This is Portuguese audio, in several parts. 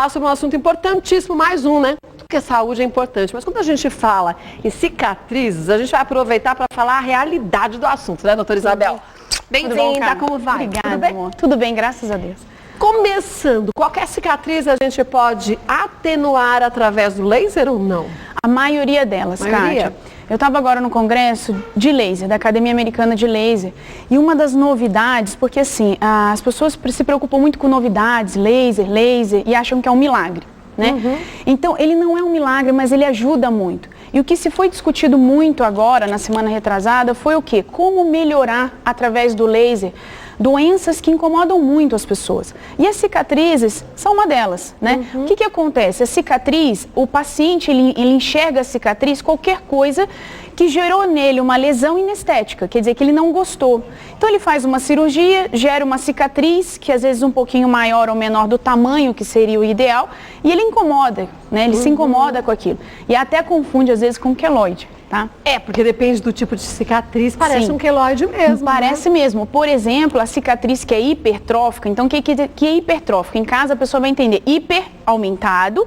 falar sobre um assunto importantíssimo, mais um, né? Porque saúde é importante, mas quando a gente fala em cicatrizes, a gente vai aproveitar para falar a realidade do assunto, né, doutora Isabel? Bem-vinda, como vai? Obrigada, tudo bem? amor. Tudo bem, graças a Deus. Começando, qualquer cicatriz a gente pode atenuar através do laser ou não? A maioria delas, Kátia. Eu estava agora no congresso de laser, da Academia Americana de Laser, e uma das novidades, porque assim, as pessoas se preocupam muito com novidades, laser, e acham que é um milagre, né? Então, ele não é um milagre, mas ele ajuda muito. E o que se foi discutido muito agora, na semana retrasada, foi o quê? Como melhorar, através do laser, doenças que incomodam muito as pessoas. E as cicatrizes são uma delas, né? O que acontece? A cicatriz, o paciente, ele enxerga a cicatriz, qualquer coisa que gerou nele uma lesão inestética, quer dizer que ele não gostou. Então ele faz uma cirurgia, gera uma cicatriz, que às vezes um pouquinho maior ou menor do tamanho que seria o ideal, e ele incomoda, né? Ele se incomoda com aquilo. E até confunde às vezes com queloide. Tá? É, porque depende do tipo de cicatriz, parece um queloide mesmo. Parece mesmo. Por exemplo, a cicatriz que é hipertrófica, então o que é hipertrófico? Em casa a pessoa vai entender hiper, aumentado,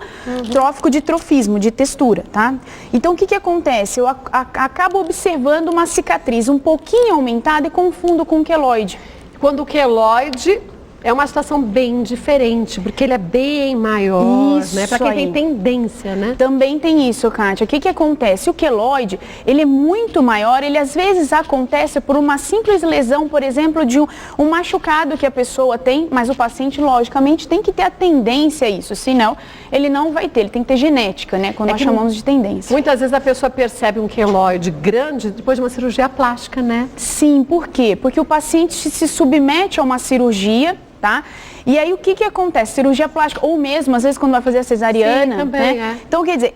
trófico de trofismo, de textura, tá? Então o que acontece? Eu acabo observando uma cicatriz um pouquinho aumentada e confundo com queloide. Quando o queloide é uma situação bem diferente, porque ele é bem maior, né? Para quem tem tendência, né? Também tem isso, Kátia. O que acontece? O queloide, ele é muito maior, ele às vezes acontece por uma simples lesão, por exemplo, de um machucado que a pessoa tem, mas o paciente, logicamente, tem que ter a tendência a isso, senão ele não vai ter, ele tem que ter genética, né? Quando nós chamamos de tendência. Muitas vezes a pessoa percebe um queloide grande depois de uma cirurgia plástica, né? Sim, por quê? Porque o paciente se submete a uma cirurgia, tá? E aí o que acontece? Cirurgia plástica, ou mesmo, às vezes, quando vai fazer a cesariana, também, né? Então, quer dizer,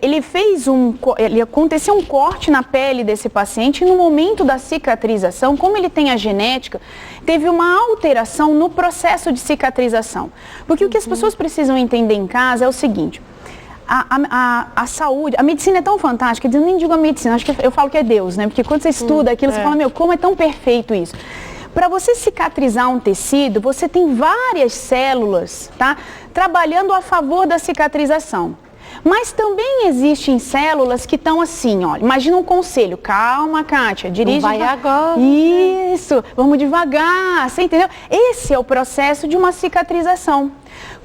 aconteceu um corte na pele desse paciente e no momento da cicatrização, como ele tem a genética, teve uma alteração no processo de cicatrização. Porque o que as pessoas precisam entender em casa é o seguinte: a saúde, a medicina é tão fantástica, eu nem digo a medicina, acho que eu falo que é Deus, né? Porque quando você estuda aquilo, você fala, meu, como é tão perfeito isso. Para você cicatrizar um tecido, você tem várias células, tá? Trabalhando a favor da cicatrização. Mas também existem células que estão assim, olha, imagina um conselho, calma, Kátia, dirige. Vai agora. Isso, vamos devagar, você entendeu? Esse é o processo de uma cicatrização.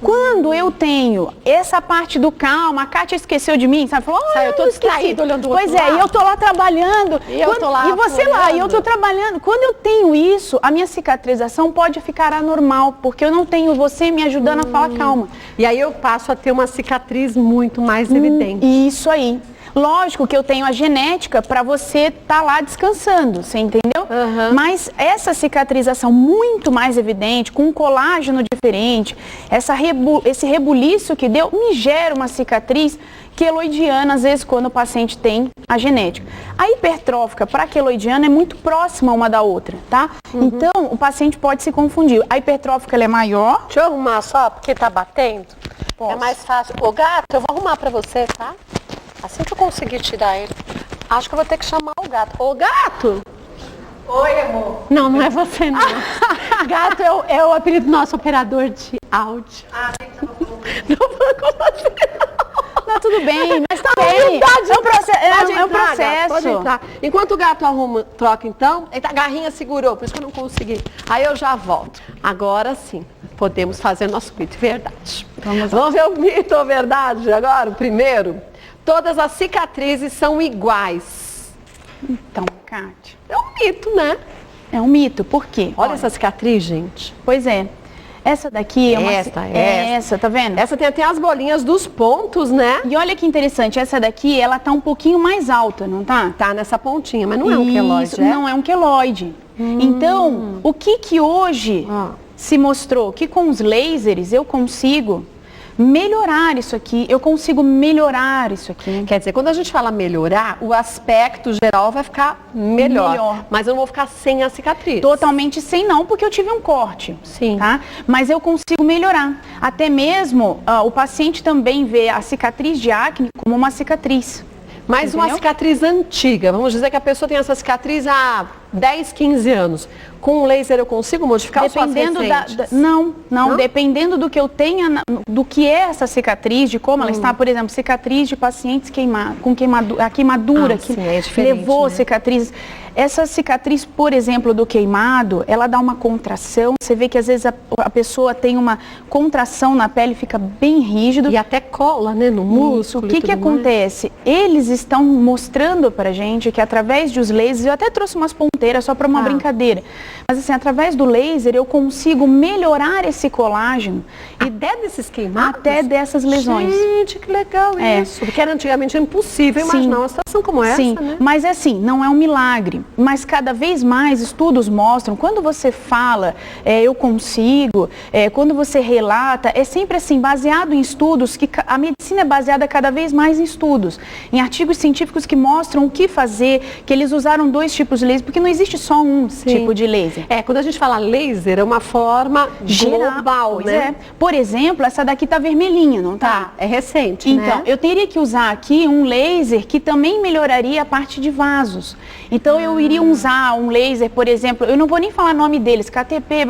Quando eu tenho essa parte do calma, a Kátia esqueceu de mim, sabe? Falou, eu tô distraída olhando o outro lado. Pois é, e eu tô lá trabalhando. E eu tô lá. E você lá, e eu tô trabalhando. Quando eu tenho isso, a minha cicatrização pode ficar anormal, porque eu não tenho você me ajudando a falar calma. E aí eu passo a ter uma cicatriz muito mais evidente. Isso aí. Lógico que eu tenho a genética para você estar lá descansando, você entendeu? Mas essa cicatrização muito mais evidente, com um colágeno diferente, esse rebuliço que deu, me gera uma cicatriz queloidiana, às vezes, quando o paciente tem a genética. A hipertrófica para a queloidiana é muito próxima uma da outra, tá? Então, o paciente pode se confundir. A hipertrófica, ela é maior. Deixa eu arrumar só, porque tá batendo. Posso. É mais fácil. Ô, gato, eu vou arrumar para você, tá? Assim que eu conseguir tirar ele, acho que eu vou ter que chamar o gato. Ô, gato! Oi, amor. Não, não é você, não. Gato é o apelido do nosso operador de áudio. Tem que não vou com você. Não, tudo bem, mas tá bem. É um processo. Gato, pode entrar. Enquanto o gato arruma, troca então, a garrinha segurou, por isso que eu não consegui. Aí eu já volto. Agora sim, podemos fazer nosso mito e verdade. Vamos ver o mito ou verdade agora, o primeiro. Todas as cicatrizes são iguais. Então, Kátia, é um mito, né? É um mito, por quê? Olha essa cicatriz, gente. Pois é. Essa daqui é uma... Essa, tá vendo? Essa tem até as bolinhas dos pontos, né? E olha que interessante, essa daqui, ela tá um pouquinho mais alta, não tá? Tá nessa pontinha, mas não é um queloide, não é um queloide. Então, o que hoje se mostrou? Que com os lasers eu consigo melhorar isso aqui, eu consigo melhorar isso aqui. Quer dizer, quando a gente fala melhorar, o aspecto geral vai ficar melhor. Mas eu não vou ficar sem a cicatriz. Totalmente sem não, porque eu tive um corte. Sim. Tá? Mas eu consigo melhorar. Até mesmo, o paciente também vê a cicatriz de acne como uma cicatriz. Mas uma cicatriz antiga. Vamos dizer que a pessoa tem essa cicatriz há 10, 15 anos. Com o laser eu consigo modificar os dependendo Não, dependendo do que eu tenha, do que é essa cicatriz, de como ela está, por exemplo, cicatriz de pacientes com queimadura, que levou cicatrizes. Essa cicatriz, por exemplo, do queimado, ela dá uma contração. Você vê que às vezes a pessoa tem uma contração na pele, fica bem rígido. E até cola, né, no músculo. O que acontece? Eles estão mostrando pra gente que através dos lasers, eu até trouxe umas ponteiras só para uma brincadeira. Mas assim, através do laser eu consigo melhorar esse colágeno. Até desses queimados? Até dessas lesões. Gente, que legal isso. Porque era antigamente impossível imaginar uma situação como essa, né? Mas assim, não é um milagre. Mas cada vez mais estudos mostram, quando você fala, eu consigo, quando você relata, é sempre assim, baseado em estudos, que a medicina é baseada cada vez mais em estudos, em artigos científicos que mostram o que fazer, que eles usaram 2 tipos de laser, porque não existe só um tipo de laser. Quando a gente fala laser, é uma forma global, né? Por exemplo, essa daqui tá vermelhinha, não tá? É recente, então, eu teria que usar aqui um laser que também melhoraria a parte de vasos. Então, eu iria usar um laser, por exemplo, eu não vou nem falar o nome deles, KTP,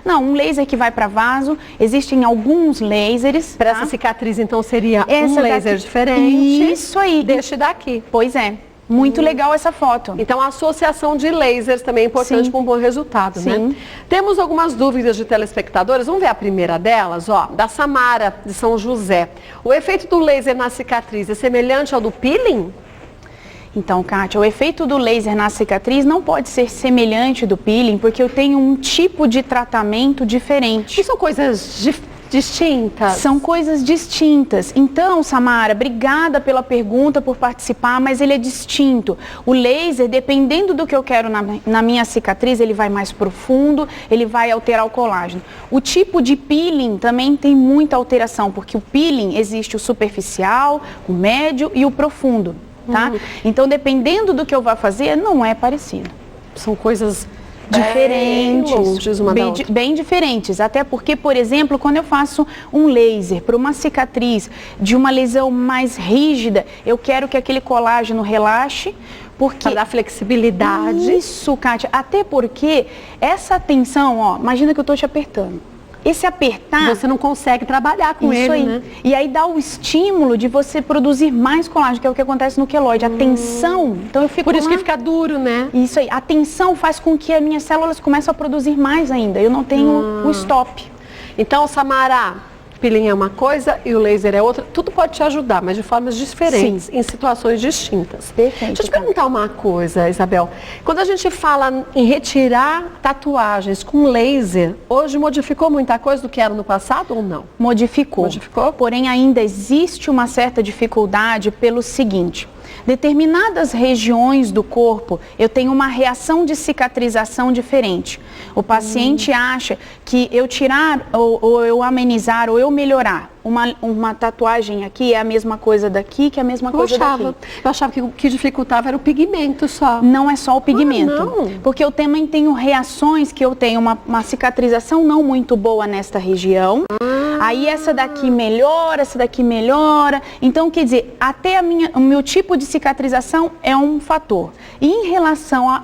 não, um laser que vai para vaso. Existem alguns lasers. Para essa cicatriz, então, seria um laser diferente. Isso aí. Deste daqui. Pois é. Muito legal essa foto. Então, a associação de lasers também é importante para um bom resultado, né? Temos algumas dúvidas de telespectadores. Vamos ver a primeira delas, ó, da Samara, de São José. O efeito do laser na cicatriz é semelhante ao do peeling? Então, Kátia, o efeito do laser na cicatriz não pode ser semelhante do peeling, porque eu tenho um tipo de tratamento diferente. E são coisas distintas? São coisas distintas. Então, Samara, obrigada pela pergunta, por participar, mas ele é distinto. O laser, dependendo do que eu quero na minha cicatriz, ele vai mais profundo, ele vai alterar o colágeno. O tipo de peeling também tem muita alteração, porque o peeling existe o superficial, o médio e o profundo. Tá? Então, dependendo do que eu vou fazer, não é parecido. São coisas diferentes, bem diferentes. Até porque, por exemplo, quando eu faço um laser para uma cicatriz de uma lesão mais rígida, eu quero que aquele colágeno relaxe. Para dar flexibilidade. Isso, Kátia. Até porque essa tensão, ó, imagina que eu estou te apertando. Esse apertar... Você não consegue trabalhar com ele, aí, né? E aí dá o estímulo de você produzir mais colágeno, que é o que acontece no queloide. A tensão, então eu fico Por isso que fica duro, né? Isso aí. A tensão faz com que as minhas células comecem a produzir mais ainda. Eu não tenho o stop. Então, Samara, peeling é uma coisa e o laser é outra. Tudo pode te ajudar, mas de formas diferentes, em situações distintas. Perfeito. Deixa eu te perguntar uma coisa, Isabel. Quando a gente fala em retirar tatuagens com laser, hoje modificou muita coisa do que era no passado ou não? Modificou. Porém, ainda existe uma certa dificuldade pelo seguinte. Determinadas regiões do corpo, eu tenho uma reação de cicatrização diferente. O paciente acha que eu tirar ou eu amenizar ou eu melhorar uma tatuagem aqui é a mesma coisa daqui que é a mesma coisa daqui. Eu achava que o que dificultava era o pigmento só. Não é só o pigmento. Porque eu também tenho reações que eu tenho uma cicatrização não muito boa nesta região. Aí essa daqui melhora, essa daqui melhora. Então, quer dizer, até o meu tipo de cicatrização é um fator. E em relação a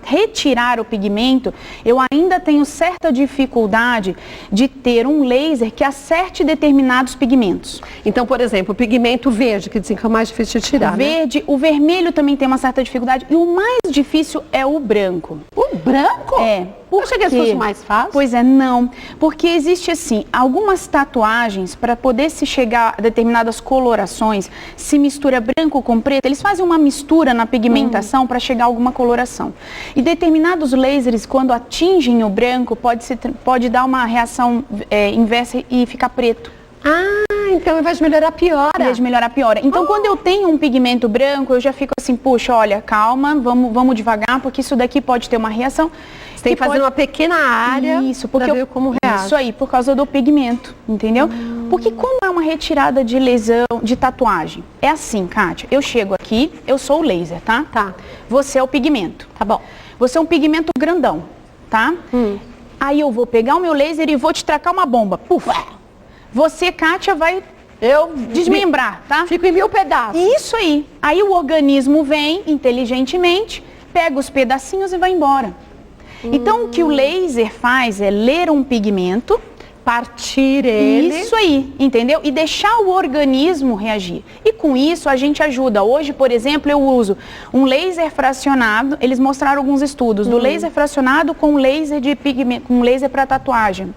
retirar o pigmento, eu ainda tenho certa dificuldade de ter um laser que acerte determinados pigmentos. Então, por exemplo, o pigmento verde, que dizem que é o mais difícil de tirar, verde, né? O vermelho também tem uma certa dificuldade. E o mais difícil é o branco. O branco? É. Eu achei que fosse mais fácil. Pois é, não. Porque existe assim, algumas tatuagens, para poder se chegar a determinadas colorações, se mistura branco com preto, eles fazem uma mistura na pigmentação para chegar a alguma coloração. E determinados lasers, quando atingem o branco, pode dar uma reação inversa e ficar preto. Então ao invés de melhorar, piora. Ao invés de melhorar, piora. Então, quando eu tenho um pigmento branco, eu já fico assim, puxa, olha, calma, vamos devagar, porque isso daqui pode ter uma reação. Você tem que fazer uma pequena área para ver como reage. Isso aí, por causa do pigmento, entendeu? Porque como é uma retirada de lesão, de tatuagem? É assim, Kátia, eu chego aqui, eu sou o laser, tá? Tá. Você é o pigmento. Tá bom. Você é um pigmento grandão, tá? Aí eu vou pegar o meu laser e vou te tracar uma bomba. Puf! Você, Kátia, vai desmembrar, tá? Fico em 1000 pedaços. Isso aí. Aí o organismo vem, inteligentemente, pega os pedacinhos e vai embora. Então, o que o laser faz é ler um pigmento, partir ele. Isso aí, entendeu? E deixar o organismo reagir. E com isso a gente ajuda. Hoje, por exemplo, eu uso um laser fracionado. Eles mostraram alguns estudos do laser fracionado com laser de pigmento, com laser para tatuagem.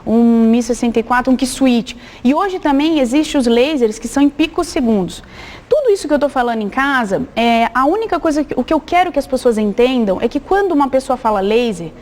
Um Mi 64, um K-Switch. E hoje também existem os lasers que são em picosegundos. Tudo isso que eu estou falando em casa, a única coisa, o que eu quero que as pessoas entendam é que quando uma pessoa fala laser,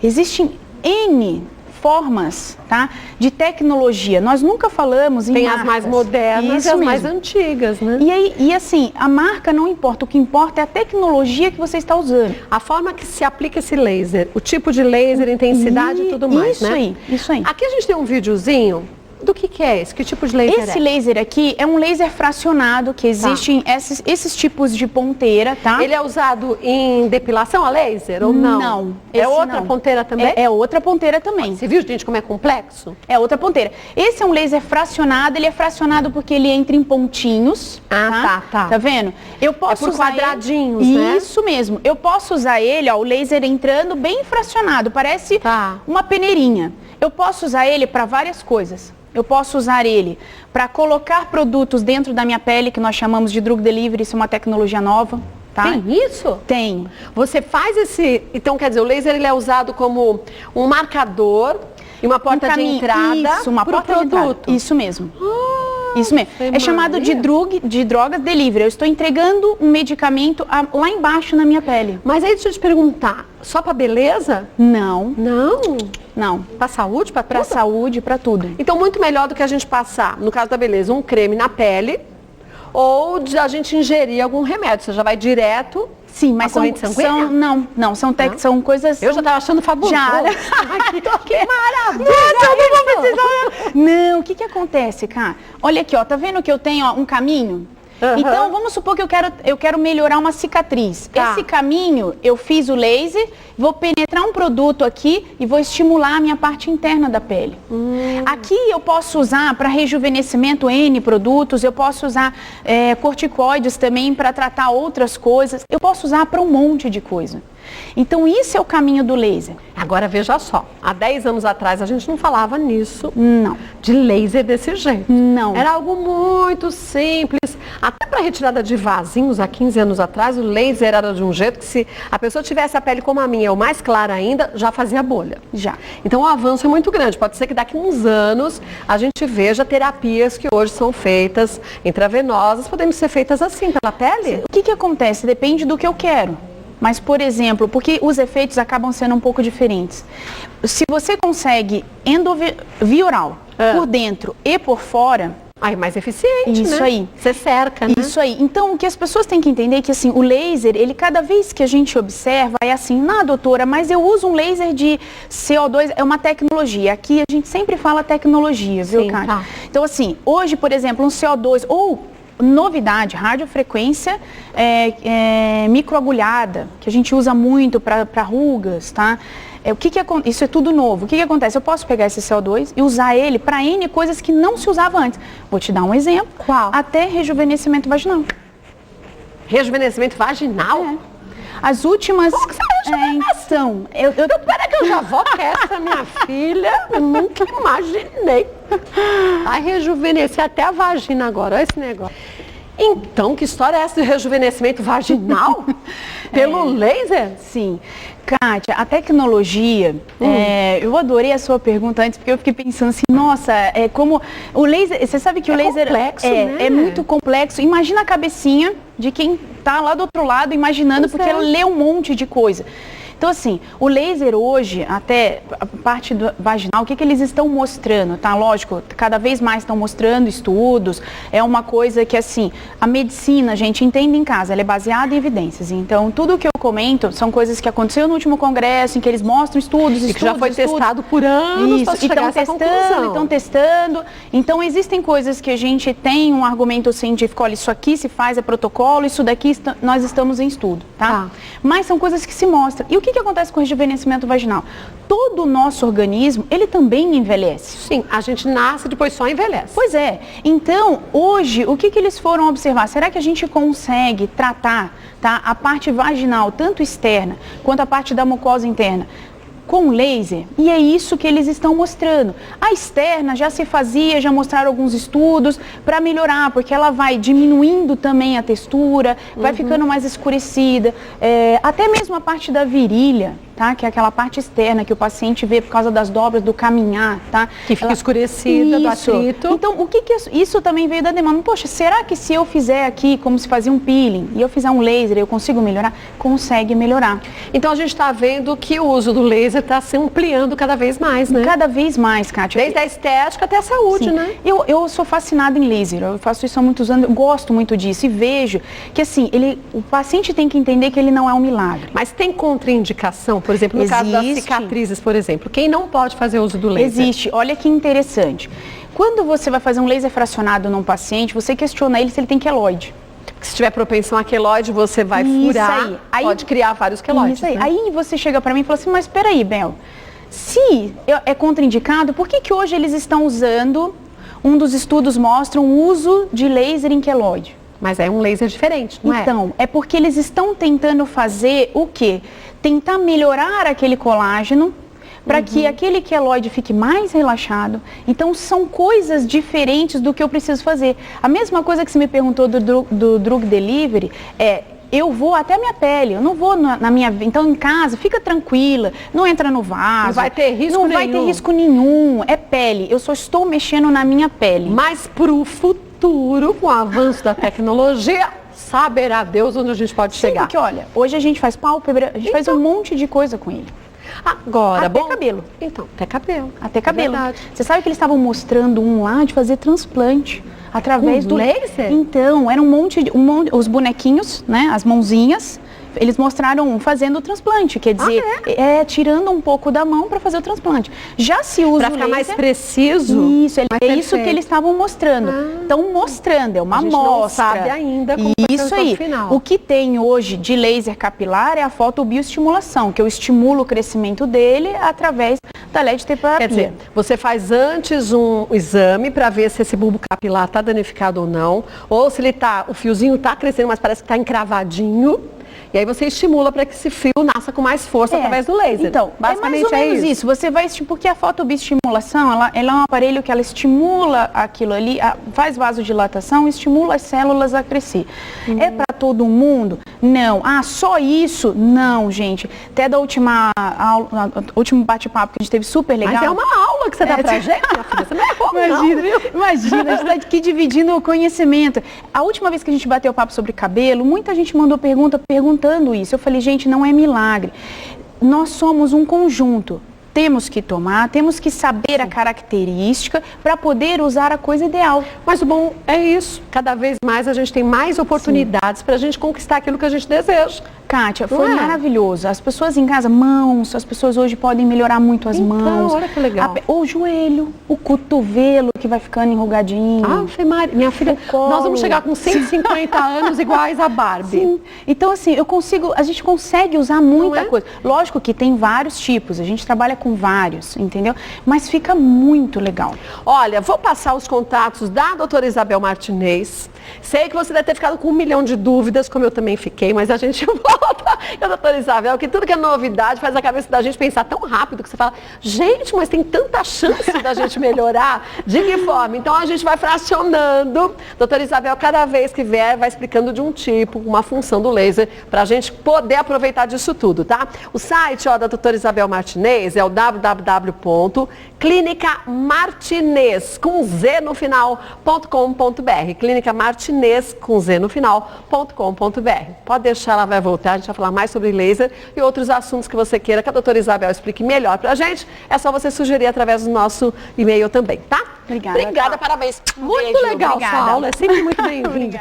existem N formas, tá, de tecnologia. Nós nunca falamos em Tem marcas. as mais modernas e as mais antigas, né? E assim, a marca não importa, o que importa é a tecnologia que você está usando. A forma que se aplica esse laser, o tipo de laser, intensidade e tudo mais, isso né? Aí, isso aí. Aqui a gente tem um videozinho. Do que é esse? Que tipo de laser Esse laser aqui é um laser fracionado, que existem esses tipos de ponteira, tá? Ele é usado em depilação a laser ou não? Não. É outra ponteira também? É outra ponteira também. Você viu, gente, como é complexo? É outra ponteira. Esse é um laser fracionado, ele é fracionado porque ele entra em pontinhos. Tá. Tá vendo? Eu posso usar quadradinhos, né? Isso mesmo. Eu posso usar ele, ó, o laser entrando bem fracionado, parece uma peneirinha. Eu posso usar ele para várias coisas. Eu posso usar ele para colocar produtos dentro da minha pele, que nós chamamos de drug delivery, isso é uma tecnologia nova. Tá? Tem isso? Tem. Você faz esse... Então, quer dizer, o laser ele é usado como um marcador e uma porta de entrada para o produto. Isso mesmo. Isso mesmo. É chamado de drogas delivery. Eu estou entregando um medicamento lá embaixo na minha pele. Mas aí deixa eu te perguntar, só para beleza? Não. Não? Para saúde, para tudo? Para saúde, para tudo. Então, muito melhor do que a gente passar, no caso da beleza, um creme na pele ou de a gente ingerir algum remédio. Você já vai direto. Sim, mas são coisas... Eu já estava achando fabuloso. Já. Que maravilha! Não, o que acontece, cara? Olha aqui, ó, tá vendo que eu tenho um caminho? Então, vamos supor que eu quero melhorar uma cicatriz. Esse caminho, eu fiz o laser, vou penetrar um produto aqui e vou estimular a minha parte interna da pele. Aqui eu posso usar para rejuvenescimento N produtos, eu posso usar corticoides também para tratar outras coisas, eu posso usar para um monte de coisa. Então, isso é o caminho do laser. Agora, veja só, há 10 anos atrás a gente não falava nisso. Não. De laser desse jeito. Não. Era algo muito simples. Até para retirada de vasinhos, há 15 anos atrás, o laser era de um jeito que se a pessoa tivesse a pele como a minha, ou mais clara ainda, já fazia bolha. Já. Então, o avanço é muito grande. Pode ser que daqui a uns anos a gente veja terapias que hoje são feitas intravenosas, podendo ser feitas assim, pela pele. O que acontece? Depende do que eu quero. Mas, por exemplo, porque os efeitos acabam sendo um pouco diferentes. Se você consegue via oral, por dentro e por fora... Aí é mais eficiente, isso, né? Aí. Você cerca, né? Isso aí. Então, o que as pessoas têm que entender é que, assim, o laser, ele cada vez que a gente observa, é assim, doutora, mas eu uso um laser de CO2, é uma tecnologia. Aqui a gente sempre fala tecnologia, viu, Kátia? Tá. Então, assim, hoje, por exemplo, um CO2 ou... novidade, radiofrequência microagulhada, que a gente usa muito para rugas, tá? Isso é tudo novo. O que acontece? Eu posso pegar esse CO2 e usar ele para N coisas que não se usava antes. Vou te dar um exemplo. Qual? Até rejuvenescimento vaginal. Rejuvenescimento vaginal? As últimas... Então, pera que eu já vou, que essa minha filha, eu nunca imaginei. Vai rejuvenescer até a vagina agora, olha esse negócio. Então, que história é essa de rejuvenescimento vaginal? Pelo laser? Sim. Kátia, a tecnologia, eu adorei a sua pergunta antes, porque eu fiquei pensando assim, nossa, como o laser, você sabe que o laser complexo, né? É muito complexo. Imagina a cabecinha de quem está lá do outro lado imaginando, porque ela lê um monte de coisa. Então, assim, o laser hoje, até a parte do vaginal, o que eles estão mostrando, tá? Lógico, cada vez mais estão mostrando estudos, é uma coisa que, assim, a medicina, a gente entende em casa, ela é baseada em evidências. Então, tudo que eu comento são coisas que aconteceu no último congresso, em que eles mostram estudos, e que já foi testado por anos para chegar a essa conclusão. Estão testando. Então, existem coisas que a gente tem um argumento científico, olha, isso aqui se faz, é protocolo, isso daqui nós estamos em estudo, tá? Mas são coisas que se mostram. E o que acontece com o rejuvenescimento vaginal? Todo o nosso organismo, ele também envelhece. Sim, a gente nasce e depois só envelhece. Pois é. Então, hoje, o que eles foram observar? Será que a gente consegue tratar, tá, a parte vaginal, tanto externa quanto a parte da mucosa interna, com laser? E é isso que eles estão mostrando. A externa já se fazia, já mostraram alguns estudos para melhorar, porque ela vai diminuindo também a textura, vai ficando mais escurecida, até mesmo a parte da virilha, tá? Que é aquela parte externa que o paciente vê por causa das dobras do caminhar, tá? Que fica escurecida do atrito. Então, o que isso também veio da demanda? Poxa, será que se eu fizer aqui, como se fazia um peeling, e eu fizer um laser, eu consigo melhorar? Consegue melhorar. Então, a gente está vendo que o uso do laser está se ampliando cada vez mais, né? Cada vez mais, Kátia. Desde a estética até a saúde, né? Eu sou fascinada em laser, eu faço isso há muitos anos, eu gosto muito disso e vejo que, assim, o paciente tem que entender que ele não é um milagre. Mas tem contraindicação? Por exemplo, no caso das cicatrizes, por exemplo, quem não pode fazer uso do laser? Existe. Olha que interessante. Quando você vai fazer um laser fracionado num paciente, você questiona ele se ele tem queloide. Se tiver propensão a queloide, você vai furar, pode criar vários queloides. Isso aí. Né? Aí você chega para mim e fala assim, mas espera aí, Bel, se é contraindicado, por que hoje eles estão usando, um dos estudos mostra o uso de laser em queloide? Mas é um laser diferente, não é? Então, é porque eles estão tentando fazer o quê? Tentar melhorar aquele colágeno para que aquele queloide fique mais relaxado. Então, são coisas diferentes do que eu preciso fazer. A mesma coisa que você me perguntou do drug delivery eu vou até a minha pele, eu não vou na minha... Então, em casa, fica tranquila, não entra no vaso. Não vai ter risco nenhum. Não vai ter risco nenhum, é pele. Eu só estou mexendo na minha pele. Mas para o futuro, com o avanço da tecnologia, saberá Deus onde a gente pode chegar. Porque, olha, hoje a gente faz pálpebra, a gente faz um monte de coisa com ele. Agora, até cabelo. Então, até cabelo. Até cabelo. Você sabe que eles estavam mostrando um lá de fazer transplante através do laser? Então, era um monte, os bonequinhos, né, as mãozinhas, eles mostraram fazendo o transplante, quer dizer, tirando um pouco da mão para fazer o transplante. Já se usa para ficar mais preciso. Isso, isso que eles estavam mostrando. Estão mostrando, é uma amostra. Não sabe ainda como vai ser o resultado final. O que tem hoje de laser capilar é a fotobioestimulação, que eu estimulo o crescimento dele através da LED-terapia. Quer dizer, você faz antes um exame para ver se esse bulbo capilar está danificado ou não, ou se ele o fiozinho está crescendo, mas parece que está encravadinho. E aí você estimula para que esse fio nasça com mais força através do laser. Então, basicamente é mais ou menos isso. Você vai, porque a fotobioestimulação, ela é um aparelho que ela estimula aquilo ali, faz vasodilatação, estimula as células a crescer. É para todo mundo? Não. Só isso? Não, gente. Até da última aula, último bate-papo que a gente teve super legal. Mas é uma aula que você dá pra gente, minha filha. Você não é como imagina, a gente está aqui dividindo o conhecimento. A última vez que a gente bateu papo sobre cabelo, muita gente mandou perguntando isso. Eu falei, gente, não é milagre. Nós somos um conjunto. Temos que tomar, temos que saber a característica para poder usar a coisa ideal. Mas o bom é isso. Cada vez mais a gente tem mais oportunidades para a gente conquistar aquilo que a gente deseja. Kátia, foi maravilhoso. As pessoas em casa, as pessoas hoje podem melhorar muito as mãos. Olha que legal. O joelho, o cotovelo que vai ficando enrugadinho. Minha filha, nós vamos chegar com 150 anos iguais a Barbie. Sim. Então, assim, a gente consegue usar muita coisa. Lógico que tem vários tipos, a gente trabalha com vários, entendeu? Mas fica muito legal. Olha, vou passar os contatos da doutora Isabel Martinez. Sei que você deve ter ficado com 1 milhão de dúvidas, como eu também fiquei, mas a gente volta. E a doutora Isabel, que tudo que é novidade faz a cabeça da gente pensar tão rápido que você fala, gente, mas tem tanta chance da gente melhorar. De que forma? Então a gente vai fracionando. Doutora Isabel, cada vez que vier, vai explicando de um tipo, uma função do laser, para a gente poder aproveitar disso tudo, tá? O site da doutora Isabel Martinez é o www.clinicamartinez, com Z no final.com.br. Clínica Martinez, com Z no final.com.br. Pode deixar, ela vai voltar, a gente vai falar mais sobre laser e outros assuntos que você queira que a doutora Isabel explique melhor pra gente. É só você sugerir através do nosso e-mail também, tá? Obrigada, parabéns. Muito legal sua aula, é sempre muito bem-vinda.